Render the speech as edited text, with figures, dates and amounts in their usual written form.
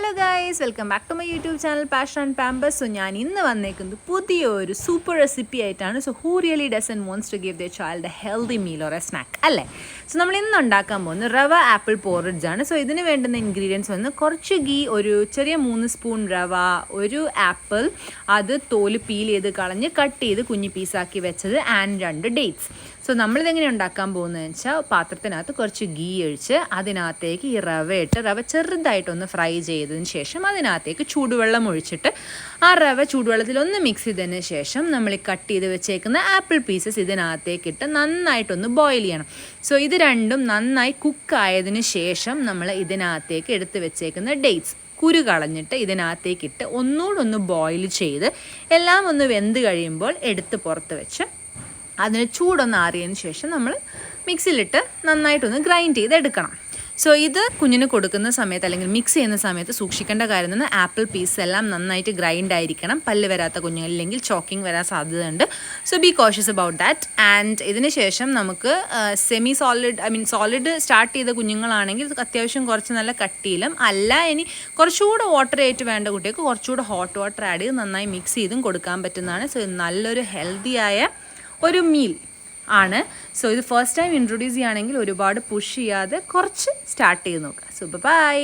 Hello guys, welcome back to my YouTube channel passion and pumps. So ഞാൻ ഇന്ന് വന്നേക്കുന്നത് പുതിയൊരു സൂപ്പർ റെസിപ്പി ആയിട്ടാണ്. So who really doesn't wants to give the child a healthy meal or a snack അല്ലേ? So നമ്മൾ ഇന്ന് ഉണ്ടാക്കാൻ പോകുന്നത് റവ ആപ്പിൾ പോറിഡ്ജ് ആണ്. സോ ഇതിന് വേണ്ടുന്ന ഇൻഗ്രീഡിയൻസ് വന്ന് കുറച്ച് ഗീ, ഒരു ചെറിയ 3 സ്പൂൺ റവ, ഒരു ആപ്പിൾ, അത് തോല് പീൽ ചെയ്ത് കളഞ്ഞ് കട്ട് ചെയ്ത് കുഞ്ഞു പീസാക്കി വെച്ചത്, ആൻഡ് 2 ഡേറ്റ്സ്. സോ നമ്മളിതെങ്ങനെ ഉണ്ടാക്കാൻ പോകുന്നതെന്ന് വെച്ചാൽ പാത്രത്തിനകത്ത് കുറച്ച് ഗീ ഒഴിച്ച് അതിനകത്തേക്ക് ഈ റവ ചെറുതായിട്ടൊന്ന് ഫ്രൈ ചെയ്തതിന് ശേഷം അതിനകത്തേക്ക് ചൂടുവെള്ളം ഒഴിച്ചിട്ട് ആ റവ ചൂടുവെള്ളത്തിൽ ഒന്ന് മിക്സ് ചെയ്തതിന് ശേഷം നമ്മൾ ഈ കട്ട് ചെയ്ത് വെച്ചേക്കുന്ന ആപ്പിൾ പീസസ് ഇതിനകത്തേക്കിട്ട് നന്നായിട്ടൊന്ന് ബോയിൽ ചെയ്യണം. സോ ഇത് രണ്ടും നന്നായി കുക്കായതിന് ശേഷം നമ്മൾ ഇതിനകത്തേക്ക് എടുത്ത് വെച്ചേക്കുന്ന ഡേറ്റ്സ് കുരു കളഞ്ഞിട്ട് ഇതിനകത്തേക്കിട്ട് ഒന്നുകൂടെ ഒന്ന് ബോയിൽ ചെയ്ത് എല്ലാം ഒന്ന് വെന്ത് കഴിയുമ്പോൾ എടുത്ത് പുറത്ത് വെച്ച് അതിന് ചൂടൊന്ന് ആറിയതിന് ശേഷം നമ്മൾ മിക്സിയിലിട്ട് നന്നായിട്ടൊന്ന് ഗ്രൈൻഡ് ചെയ്തെടുക്കണം. സോ ഇത് കുഞ്ഞിന് കൊടുക്കുന്ന സമയത്ത് അല്ലെങ്കിൽ മിക്സ് ചെയ്യുന്ന സമയത്ത് സൂക്ഷിക്കേണ്ട കാര്യം എന്ന് ആപ്പിൾ പീസ് എല്ലാം നന്നായിട്ട് ഗ്രൈൻഡ് ആയിരിക്കണം. പല്ല് വരാത്ത കുഞ്ഞുങ്ങളില്ലെങ്കിൽ ചോക്കിങ് വരാൻ സാധ്യതയുണ്ട്. So B cautious about that. And ഇതിന് ശേഷം നമുക്ക് സെമി സോളിഡ് സോളിഡ് സ്റ്റാർട്ട് ചെയ്ത കുഞ്ഞുങ്ങളാണെങ്കിൽ അത്യാവശ്യം കുറച്ച് നല്ല കട്ടിയിലും, അല്ല ഇനി കുറച്ചുകൂടെ വാട്ടർ ആയിട്ട് വേണ്ട കുട്ടികൾക്ക് കുറച്ചുകൂടെ ഹോട്ട് വാട്ടർ ആഡ് ചെയ്ത് നന്നായി മിക്സ് ചെയ്തും കൊടുക്കാൻ പറ്റുന്നതാണ്. സോ നല്ലൊരു ഹെൽത്തിയായ ഒരു മീൽ ആണ്. സോ ഇത് ഫസ്റ്റ് ടൈം ഇൻട്രൊഡ്യൂസ് ചെയ്യുകയാണെങ്കിൽ ഒരുപാട് പുഷ് ചെയ്യാതെ കുറച്ച് സ്റ്റാർട്ട് ചെയ്ത് നോക്കുക. So by.